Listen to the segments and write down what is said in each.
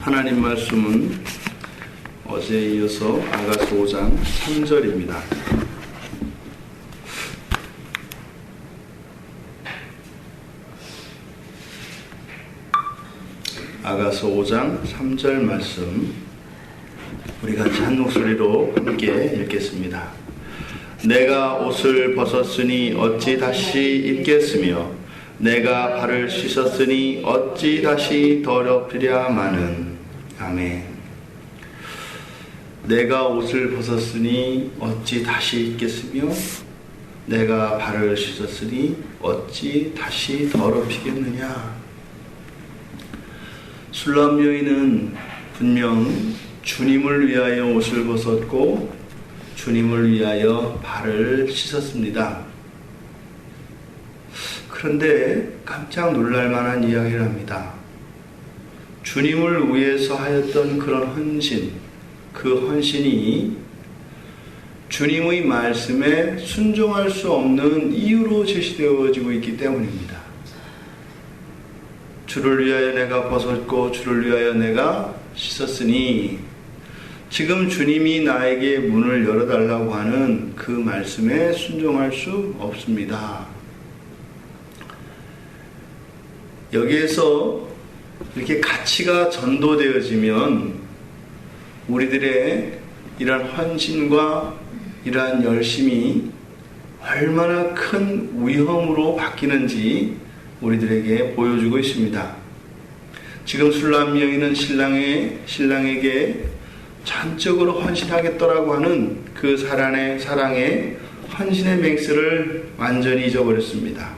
하나님 말씀은 어제에 이어서 아가서 5장 3절입니다. 아가서 5장 3절 말씀 우리 같이 한 목소리로 함께 읽겠습니다. 내가 옷을 벗었으니 어찌 다시 입겠으며 내가 발을 씻었으니 어찌 다시 더럽히랴마는. 아멘. 내가 옷을 벗었으니 어찌 다시 입겠으며 내가 발을 씻었으니 어찌 다시 더럽히겠느냐. 술람 여인은 분명 주님을 위하여 옷을 벗었고 주님을 위하여 발을 씻었습니다. 그런데 깜짝 놀랄 만한 이야기를 합니다. 주님을 위해서 하였던 그런 헌신, 그 헌신이 주님의 말씀에 순종할 수 없는 이유로 제시되어지고 있기 때문입니다. 주를 위하여 내가 벗었고 주를 위하여 내가 씻었으니, 지금 주님이 나에게 문을 열어달라고 하는 그 말씀에 순종할 수 없습니다. 여기에서 이렇게 가치가 전도되어지면 우리들의 이러한 헌신과 이러한 열심이 얼마나 큰 위험으로 바뀌는지 우리들에게 보여주고 있습니다. 지금 술람 여인은 신랑에게 전적으로 헌신하겠다라고 하는 그 사랑의 헌신의 맹세를 완전히 잊어버렸습니다.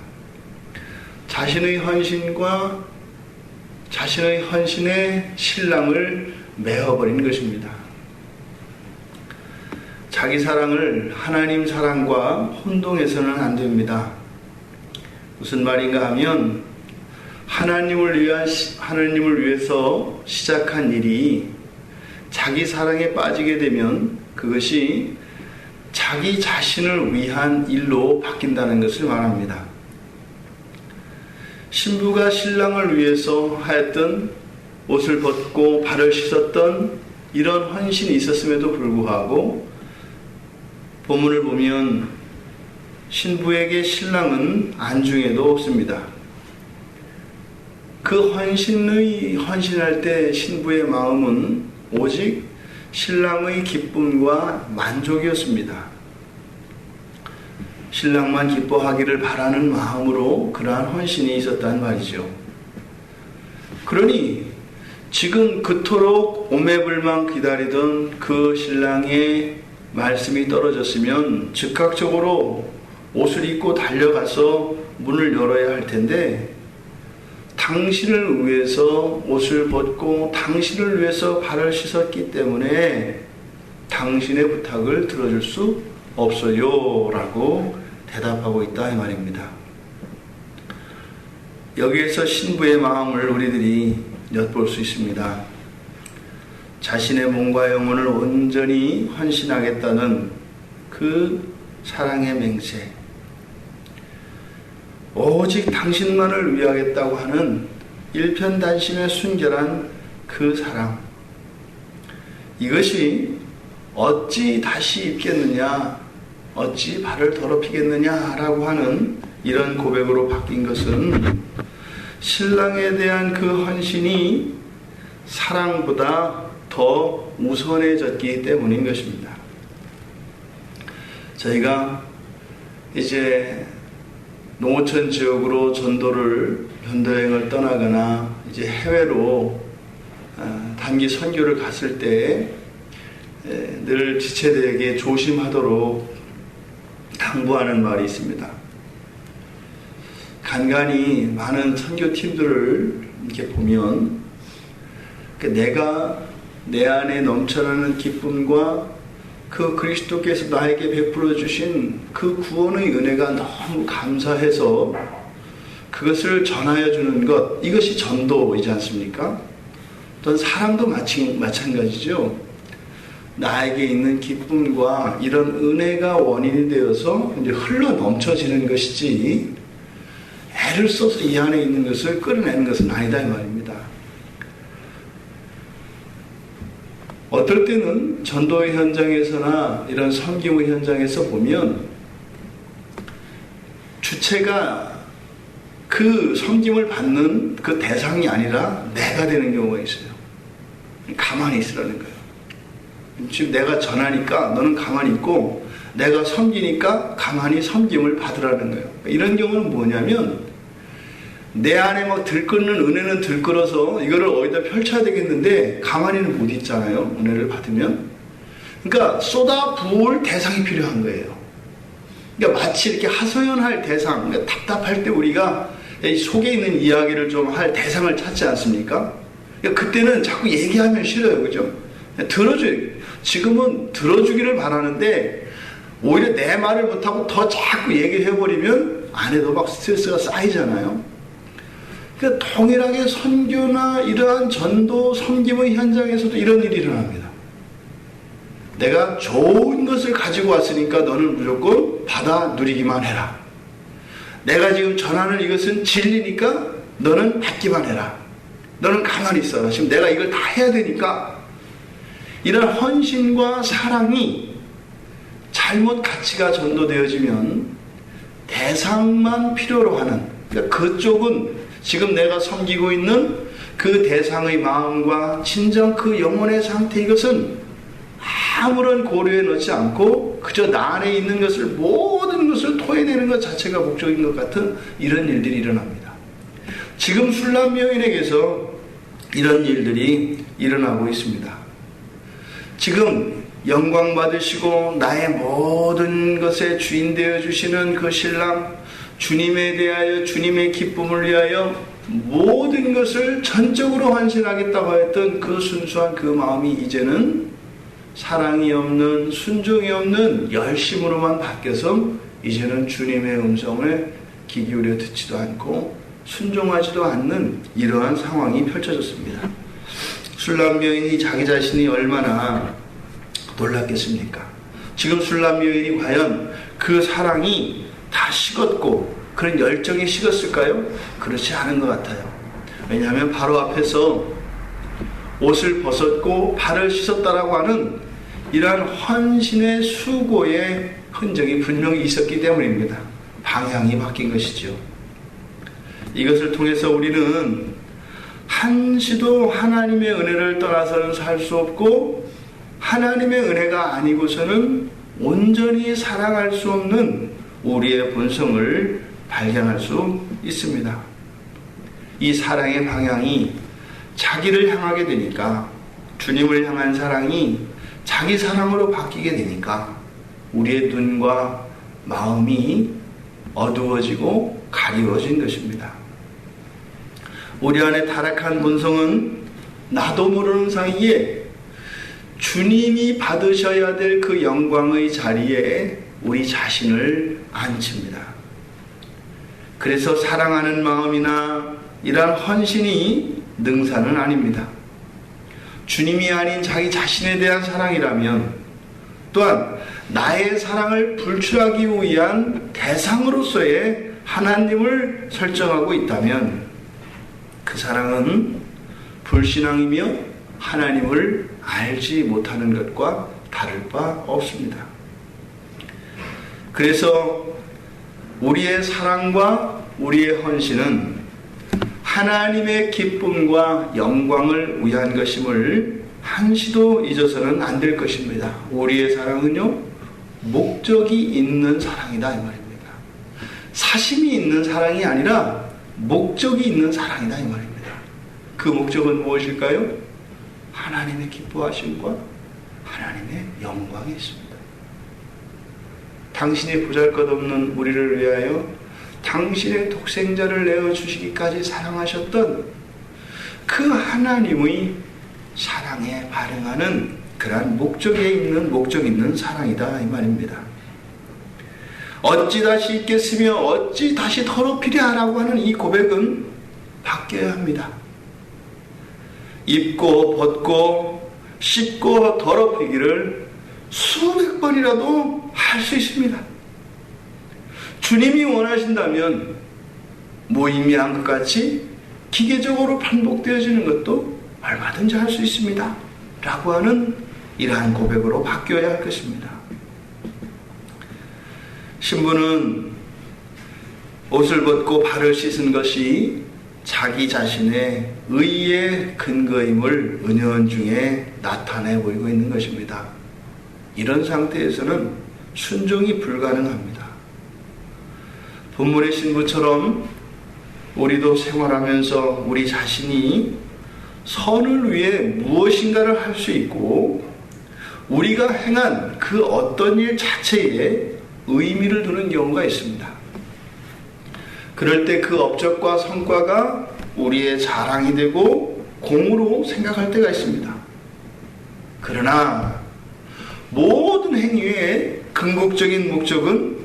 자신의 헌신과 자신의 헌신에 신랑을 메어버린 것입니다. 자기 사랑을 하나님 사랑과 혼동해서는 안 됩니다. 무슨 말인가 하면 하나님을 위해서 시작한 일이 자기 사랑에 빠지게 되면 그것이 자기 자신을 위한 일로 바뀐다는 것을 말합니다. 신부가 신랑을 위해서 하였던 옷을 벗고 발을 씻었던 이런 헌신이 있었음에도 불구하고 본문을 보면 신부에게 신랑은 안중에도 없습니다. 그 헌신할 때 신부의 마음은 오직 신랑의 기쁨과 만족이었습니다. 신랑만 기뻐하기를 바라는 마음으로 그러한 헌신이 있었단 말이죠. 그러니 지금 그토록 오매불망 기다리던 그 신랑의 말씀이 떨어졌으면 즉각적으로 옷을 입고 달려가서 문을 열어야 할 텐데, 당신을 위해서 옷을 벗고 당신을 위해서 발을 씻었기 때문에 당신의 부탁을 들어줄 수 없어요 라고 대답하고 있다 이 말입니다. 여기에서 신부의 마음을 우리들이 엿볼 수 있습니다. 자신의 몸과 영혼을 온전히 헌신하겠다는 그 사랑의 맹세, 오직 당신만을 위하겠다고 하는 일편단심의 순결한 그 사랑, 이것이 어찌 다시 입겠느냐, 어찌 발을 더럽히겠느냐라고 하는 이런 고백으로 바뀐 것은 신랑에 대한 그 헌신이 사랑보다 더 우선해졌기 때문인 것입니다. 저희가 이제 농어촌 지역으로 전도여행을 떠나거나 이제 해외로 단기 선교를 갔을 때 늘 지체들에게 조심하도록 당부하는 말이 있습니다. 간간히 많은 선교팀들을 이렇게 보면 내가 내 안에 넘쳐나는 기쁨과 그 그리스도께서 나에게 베풀어 주신 그 구원의 은혜가 너무 감사해서 그것을 전하여 주는 것, 이것이 전도이지 않습니까? 또한 사랑도 마찬가지죠. 나에게 있는 기쁨과 이런 은혜가 원인이 되어서 이제 흘러 넘쳐지는 것이지, 애를 써서 이 안에 있는 것을 끌어내는 것은 아니다 이 말입니다. 어떨 때는 전도의 현장에서나 이런 섬김의 현장에서 보면 주체가 그 섬김을 받는 그 대상이 아니라 내가 되는 경우가 있어요. 가만히 있으라는 거예요. 지금 내가 전하니까 너는 가만히 있고 내가 섬기니까 가만히 섬김을 받으라는 거예요. 이런 경우는 뭐냐면 내 안에 막 들끓는 은혜는 들끓어서 이거를 어디다 펼쳐야 되겠는데 가만히는 못 있잖아요. 은혜를 받으면. 그러니까 쏟아 부을 대상이 필요한 거예요. 그러니까 마치 이렇게 하소연할 대상, 그러니까 답답할 때 우리가 속에 있는 이야기를 좀 할 대상을 찾지 않습니까? 그러니까 그때는 자꾸 얘기하면 싫어요. 그죠? 들어줘요. 지금은 들어주기를 바라는데 오히려 내 말을 못하고 더 자꾸 얘기를 해버리면 안에도 막 스트레스가 쌓이잖아요. 그러니까 동일하게 선교나 이러한 전도, 섬김의 현장에서도 이런 일이 일어납니다. 내가 좋은 것을 가지고 왔으니까 너는 무조건 받아 누리기만 해라. 내가 지금 전하는 이것은 진리니까 너는 받기만 해라. 너는 가만히 있어라. 지금 내가 이걸 다 해야 되니까. 이런 헌신과 사랑이 잘못 가치가 전도되어지면 대상만 필요로 하는, 그러니까 그쪽은 지금 내가 섬기고 있는 그 대상의 마음과 진정 그 영혼의 상태, 이것은 아무런 고려에 넣지 않고 그저 나 안에 있는 것을, 모든 것을 토해내는 것 자체가 목적인 것 같은 이런 일들이 일어납니다. 지금 술람 여인에게서 이런 일들이 일어나고 있습니다. 지금 영광 받으시고 나의 모든 것의 주인 되어 주시는 그 신랑, 주님에 대하여, 주님의 기쁨을 위하여 모든 것을 전적으로 헌신하겠다고 했던 그 순수한 그 마음이 이제는 사랑이 없는, 순종이 없는 열심으로만 바뀌어서 이제는 주님의 음성을 귀 기울여 듣지도 않고 순종하지도 않는 이러한 상황이 펼쳐졌습니다. 술람 여인이 자기 자신이 얼마나 놀랐겠습니까? 지금 술람 여인이 과연 그 사랑이 다 식었고 그런 열정이 식었을까요? 그렇지 않은 것 같아요. 왜냐하면 바로 앞에서 옷을 벗었고 발을 씻었다라고 하는 이러한 헌신의 수고의 흔적이 분명히 있었기 때문입니다. 방향이 바뀐 것이죠. 이것을 통해서 우리는 한시도 하나님의 은혜를 떠나서는 살 수 없고 하나님의 은혜가 아니고서는 온전히 사랑할 수 없는 우리의 본성을 발견할 수 있습니다. 이 사랑의 방향이 자기를 향하게 되니까, 주님을 향한 사랑이 자기 사랑으로 바뀌게 되니까 우리의 눈과 마음이 어두워지고 가리워진 것입니다. 우리 안에 타락한 본성은 나도 모르는 사이에 주님이 받으셔야 될 그 영광의 자리에 우리 자신을 앉힙니다. 그래서 사랑하는 마음이나 이러한 헌신이 능사는 아닙니다. 주님이 아닌 자기 자신에 대한 사랑이라면, 또한 나의 사랑을 불출하기 위한 대상으로서의 하나님을 설정하고 있다면 그 사랑은 불신앙이며 하나님을 알지 못하는 것과 다를 바 없습니다. 그래서 우리의 사랑과 우리의 헌신은 하나님의 기쁨과 영광을 위한 것임을 한시도 잊어서는 안 될 것입니다. 우리의 사랑은요, 목적이 있는 사랑이다 이 말입니다. 사심이 있는 사랑이 아니라 목적이 있는 사랑이다 이 말입니다. 그 목적은 무엇일까요? 하나님의 기뻐하심과 하나님의 영광이 있습니다. 당신이 보잘것없는 우리를 위하여 당신의 독생자를 내어주시기까지 사랑하셨던 그 하나님의 사랑에 반응하는 그러한 목적 있는 사랑이다 이 말입니다. 어찌 다시 있겠으며 어찌 다시 더럽히랴 라고 하는 이 고백은 바뀌어야 합니다. 입고 벗고 씻고 더럽히기를 수백 번이라도 할 수 있습니다. 주님이 원하신다면 무의미한 것 같이 기계적으로 반복되어지는 것도 얼마든지 할 수 있습니다. 라고 하는 이러한 고백으로 바뀌어야 할 것입니다. 신부는 옷을 벗고 발을 씻은 것이 자기 자신의 의의 근거임을 은연중에 나타내 보이고 있는 것입니다. 이런 상태에서는 순종이 불가능합니다. 본문의 신부처럼 우리도 생활하면서 우리 자신이 선을 위해 무엇인가를 할 수 있고 우리가 행한 그 어떤 일 자체에 의미를 두는 경우가 있습니다. 그럴 때 그 업적과 성과가 우리의 자랑이 되고 공으로 생각할 때가 있습니다. 그러나 모든 행위의 궁극적인 목적은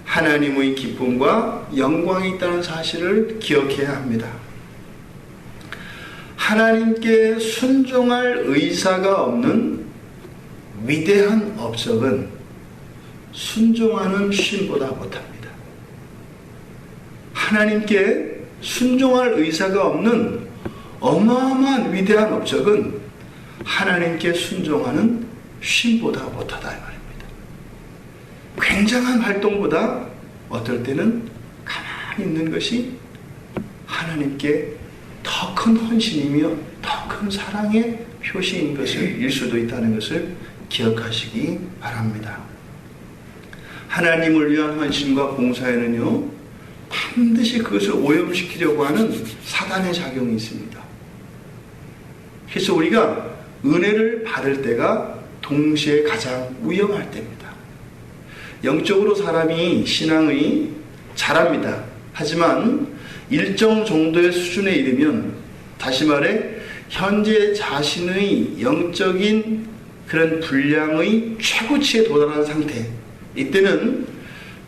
하나님의 기쁨과 영광이 있다는 사실을 기억해야 합니다. 하나님께 순종할 의사가 없는 위대한 업적은 순종하는 쉼보다 못합니다. 하나님께 순종할 의사가 없는 어마어마한 위대한 업적은 하나님께 순종하는 쉼보다 못하다 이 말입니다. 굉장한 활동보다 어떨 때는 가만히 있는 것이 하나님께 더 큰 헌신이며 더 큰 사랑의 표시인 것을 일 수도 있다는 것을 기억하시기 바랍니다. 하나님을 위한 헌신과 봉사에는요, 반드시 그것을 오염시키려고 하는 사단의 작용이 있습니다. 그래서 우리가 은혜를 받을 때가 동시에 가장 위험할 때입니다. 영적으로 사람이 신앙이 자랍니다. 하지만 일정 정도의 수준에 이르면, 다시 말해 현재 자신의 영적인 그런 분량의 최고치에 도달한 상태, 이때는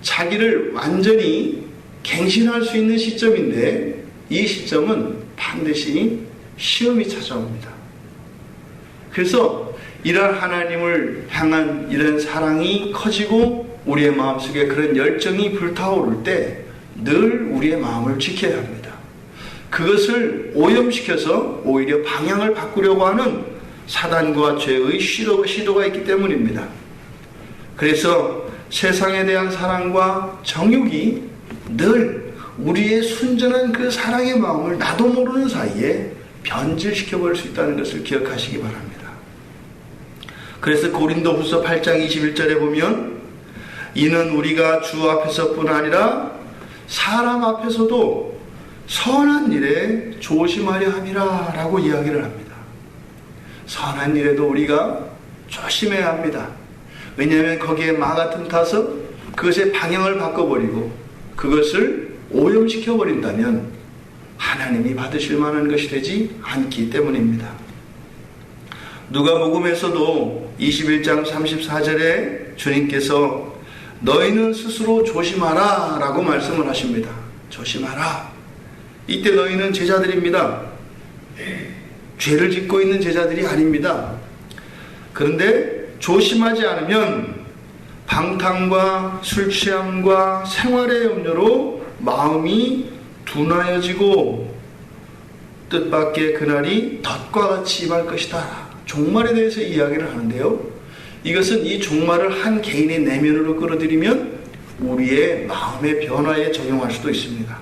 자기를 완전히 갱신할 수 있는 시점인데, 이 시점은 반드시 시험이 찾아옵니다. 그래서 이런 하나님을 향한 이런 사랑이 커지고 우리의 마음속에 그런 열정이 불타오를 때 늘 우리의 마음을 지켜야 합니다. 그것을 오염시켜서 오히려 방향을 바꾸려고 하는 사단과 죄의 시도가 있기 때문입니다. 그래서 세상에 대한 사랑과 정욕이 늘 우리의 순전한 그 사랑의 마음을 나도 모르는 사이에 변질시켜버릴 수 있다는 것을 기억하시기 바랍니다. 그래서 고린도후서 8장 21절에 보면, 이는 우리가 주 앞에서뿐 아니라 사람 앞에서도 선한 일에 조심하려 함이라 라고 이야기를 합니다. 선한 일에도 우리가 조심해야 합니다. 왜냐하면 거기에 마가 틈타서 그것의 방향을 바꿔버리고 그것을 오염시켜버린다면 하나님이 받으실 만한 것이 되지 않기 때문입니다. 누가복음에서도 21장 34절에 주님께서 너희는 스스로 조심하라 라고 말씀을 하십니다. 조심하라. 이때 너희는 제자들입니다. 죄를 짓고 있는 제자들이 아닙니다. 그런데 조심하지 않으면 방탕과 술 취함과 생활의 염려로 마음이 둔하여지고 뜻밖의 그날이 덫과 같이 임할 것이다. 종말에 대해서 이야기를 하는데요, 이것은 이 종말을 한 개인의 내면으로 끌어들이면 우리의 마음의 변화에 적용할 수도 있습니다.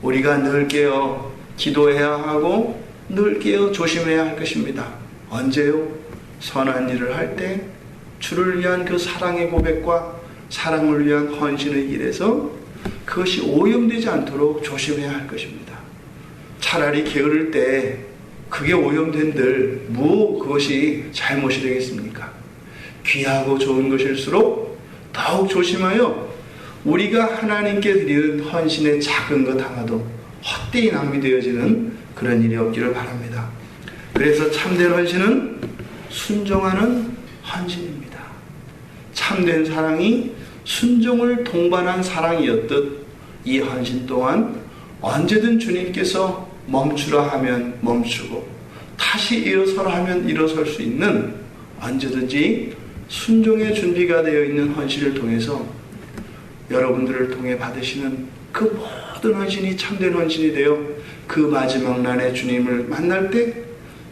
우리가 늘 깨어 기도해야 하고 늘 깨어 조심해야 할 것입니다. 언제요? 선한 일을 할 때 주를 위한 그 사랑의 고백과 사랑을 위한 헌신의 길에서 그것이 오염되지 않도록 조심해야 할 것입니다. 차라리 게으를 때 그게 오염된들 그것이 잘못이 되겠습니까? 귀하고 좋은 것일수록 더욱 조심하여 우리가 하나님께 드리는 헌신의 작은 것 하나도 헛되이 낭비되어지는 그런 일이 없기를 바랍니다. 그래서 참된 헌신은 순종하는 헌신입니다. 참된 사랑이 순종을 동반한 사랑이었듯 이 헌신 또한 언제든 주님께서 멈추라 하면 멈추고 다시 일어서라 하면 일어설 수 있는, 언제든지 순종의 준비가 되어 있는 헌신을 통해서 여러분들을 통해 받으시는 그 모든 헌신이 참된 헌신이 되어 그 마지막 날에 주님을 만날 때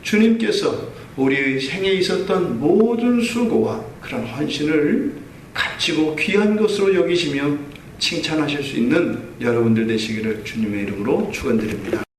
주님께서 우리의 생에 있었던 모든 수고와 그런 헌신을 값지고 귀한 것으로 여기시며 칭찬하실 수 있는 여러분들 되시기를 주님의 이름으로 축원드립니다.